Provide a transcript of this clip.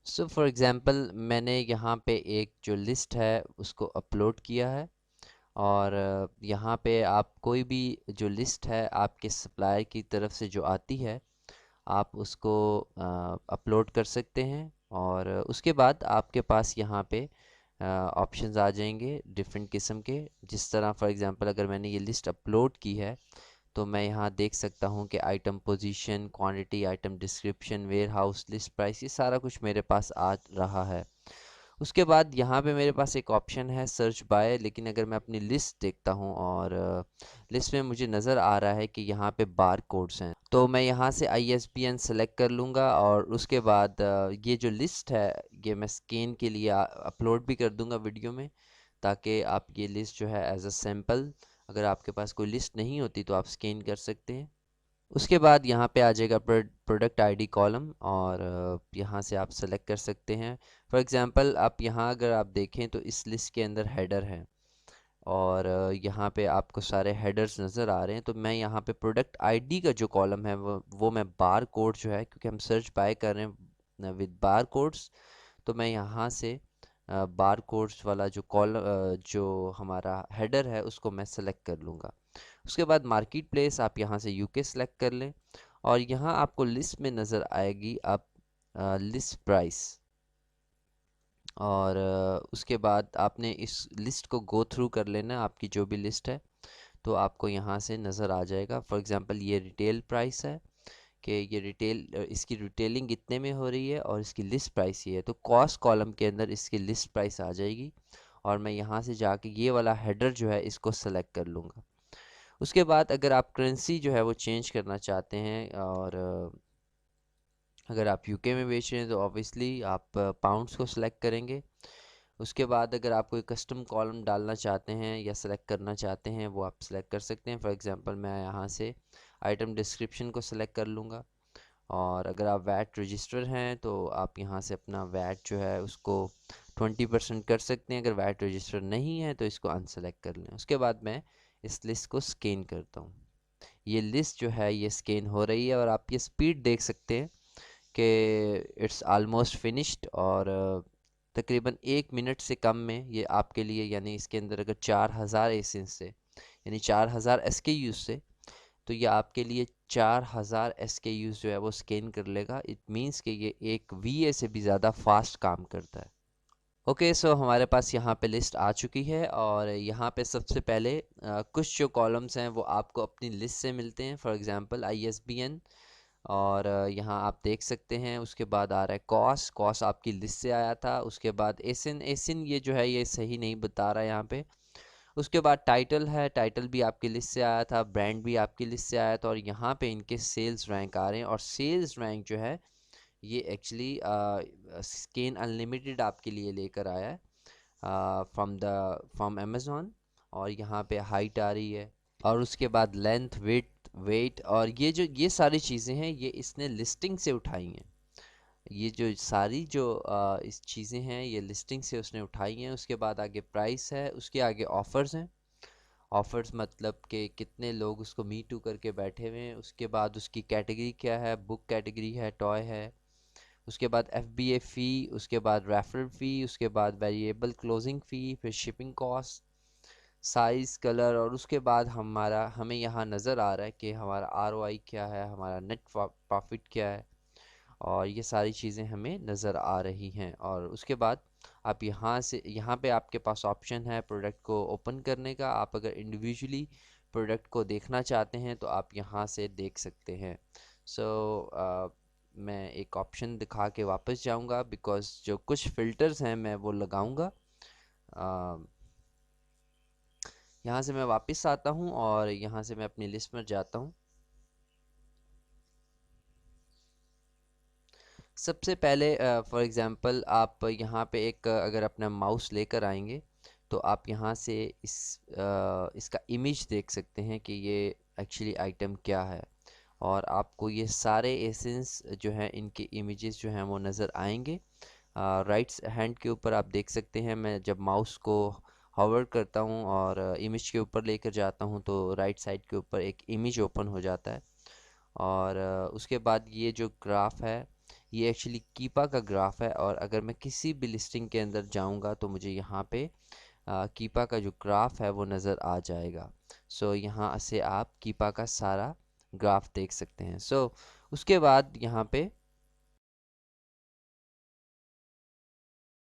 So for example मैंने यहाँ पे एक जो लिस्ट है उसको अपलोड किया है, और यहाँ पे आप कोई भी जो लिस्ट है आपके सप्लायर की तरफ से जो आती है आप उसको अपलोड कर सकते हैं। और उसके बाद आपके पास यहाँ पे ऑप्शंस आ जाएंगे डिफरेंट किस्म के। जिस तरह फॉर एग्जांपल अगर मैंने ये लिस्ट अपलोड की है तो मैं यहाँ देख सकता हूँ कि item position, quantity, item description, warehouse, list price, ये सारा कुछ मेरे पास आ रहा है। उसके बाद यहाँ पे मेरे पास एक ऑप्शन है सर्च बाय, लेकिन अगर मैं अपनी लिस्ट देखता हूँ और लिस्ट में मुझे नज़र आ रहा है कि यहाँ पे बार कोड्स हैं, तो मैं यहाँ से ISBN सेलेक्ट कर लूँगा और उसके बाद ये जो लिस्ट है ये मैं स्कैन के लिए अपलोड भी कर दूँगा वीडियो में, ताकि आप ये लिस्ट जो है एज अ सैम्पल, अगर आपके पास कोई लिस्ट नहीं होती तो आप स्कैन कर सकते हैं। उसके बाद यहाँ पे आ जाएगा प्रोडक्ट आईडी कॉलम, और यहाँ से आप सेलेक्ट कर सकते हैं। फॉर एग्जांपल आप यहाँ अगर आप देखें तो इस लिस्ट के अंदर हेडर है, और यहाँ पे आपको सारे हेडर्स नज़र आ रहे हैं। तो मैं यहाँ पे प्रोडक्ट आईडी का जो कॉलम है वो मैं बार कोड जो है, क्योंकि हम सर्च बाय कर रहे हैं विद बार कोड्स, तो मैं यहाँ से बार कोड्स वाला जो जो हमारा हेडर है उसको मैं सेलेक्ट कर लूँगा। उसके बाद मार्केट प्लेस आप यहाँ से यूके सेलेक्ट कर लें, और यहाँ आपको लिस्ट में नज़र आएगी आप लिस्ट प्राइस, और उसके बाद आपने इस लिस्ट को गो थ्रू कर लेना, आपकी जो भी लिस्ट है तो आपको यहाँ से नज़र आ जाएगा। फॉर एग्ज़ाम्पल ये रिटेल प्राइस है कि ये रिटेल इसकी रिटेलिंग इतने में हो रही है और इसकी लिस्ट प्राइस ये है, तो कॉस्ट कॉलम के अंदर इसकी लिस्ट प्राइस आ जाएगी, और मैं यहाँ से जाके ये वाला हेडर जो है इसको सेलेक्ट कर लूँगा। उसके बाद अगर आप करेंसी जो है वो चेंज करना चाहते हैं, और अगर आप यूके में बेच रहे हैं तो ऑब्वियसली आप पाउंड्स को सिलेक्ट करेंगे। उसके बाद अगर आप कोई कस्टम कॉलम डालना चाहते हैं या सेलेक्ट करना चाहते हैं वो आप सेलेक्ट कर सकते हैं। फॉर एग्जांपल मैं यहाँ से आइटम डिस्क्रिप्शन को सिलेक्ट कर लूँगा, और अगर आप वैट रजिस्टर हैं तो आप यहाँ से अपना वैट जो है उसको 20% कर सकते हैं। अगर वैट रजिस्टर नहीं है तो इसको अनसेलेक्ट कर लें। उसके बाद मैं इस लिस्ट को स्कैन करता हूँ। ये लिस्ट जो है ये स्कैन हो रही है, और आप ये स्पीड देख सकते हैं कि इट्स आलमोस्ट फिनिश्ड, और तकरीबन 1 मिनट से कम में ये आपके लिए, यानी इसके अंदर अगर 4000 एसेंस से, यानी 4000 SKUs से, तो ये आपके लिए 4000 SKUs जो है वो स्कैन कर लेगा। इट मीन्स कि ये एक VA से भी ज़्यादा फास्ट काम करता है। ओके, सो हमारे पास यहाँ पे लिस्ट आ चुकी है, और यहाँ पे सबसे पहले कुछ जो कॉलम्स हैं वो आपको अपनी लिस्ट से मिलते हैं। फॉर एग्जांपल ISBN, और यहाँ आप देख सकते हैं। उसके बाद आ रहा है कॉस्ट, कॉस्ट आपकी लिस्ट से आया था। उसके बाद एसिन, एसिन ये जो है ये सही नहीं बता रहा है यहाँ पे। उसके बाद टाइटल है, टाइटल भी आपकी लिस्ट से आया था, ब्रांड भी आपकी लिस्ट से आया था, और यहाँ पे इनके सेल्स रैंक आ रहे हैं। और सेल्स रैंक जो है ये एक्चुअली स्कैन अनलिमिटेड आपके लिए लेकर आया है फ्रॉम अमेज़ॉन, और यहाँ पे हाइट आ रही है, और उसके बाद लेंथ, विड्थ, वेट, और ये सारी चीज़ें हैं ये इसने लिस्टिंग से उठाई हैं। ये जो सारी जो इस चीज़ें हैं ये लिस्टिंग से उसने उठाई हैं। उसके बाद आगे प्राइस है, उसके आगे ऑफ़र्स हैं। ऑफ़र्स मतलब कि कितने लोग उसको मी टू करके बैठे हुए हैं। उसके बाद उसकी कैटेगरी क्या है, बुक कैटेगरी है, टॉय है। उसके बाद FBA फ़ी, उसके बाद रेफरल फ़ी, उसके बाद वेरिएबल क्लोजिंग फ़ी, फिर शिपिंग कॉस्ट, साइज़, कलर, और उसके बाद हमें यहाँ नज़र आ रहा है कि हमारा ROI क्या है, हमारा नेट प्रॉफिट क्या है, और ये सारी चीज़ें हमें नज़र आ रही हैं। और उसके बाद आप यहाँ पे आपके पास ऑप्शन है प्रोडक्ट को ओपन करने का। आप अगर इंडिविजुअली प्रोडक्ट को देखना चाहते हैं तो आप यहाँ से देख सकते हैं। सो मैं एक ऑप्शन दिखा के वापस जाऊँगा, बिकॉज़ जो कुछ फ़िल्टर्स हैं मैं वो लगाऊँगा। यहाँ से मैं वापस आता हूँ और यहाँ से मैं अपनी लिस्ट में जाता हूँ। सबसे पहले फॉर एग्ज़ाम्पल आप यहाँ पे एक अगर अपना माउस लेकर आएंगे तो आप यहाँ से इसका इमेज देख सकते हैं कि ये एक्चुअली आइटम क्या है, और आपको ये सारे एसेंस जो हैं इनके इमेजेस जो हैं वो नज़र आएंगे। राइट हैंड के ऊपर आप देख सकते हैं, मैं जब माउस को हॉवर करता हूँ और इमेज के ऊपर लेकर जाता हूँ तो राइट साइड के ऊपर एक इमेज ओपन हो जाता है। और उसके बाद ये जो ग्राफ है ये एक्चुअली कीपा का ग्राफ है, और अगर मैं किसी भी लिस्टिंग के अंदर जाऊंगा तो मुझे यहाँ पे कीपा का जो ग्राफ है वो नज़र आ जाएगा। सो यहाँ से आप कीपा का सारा ग्राफ देख सकते हैं। सो उसके बाद यहाँ पे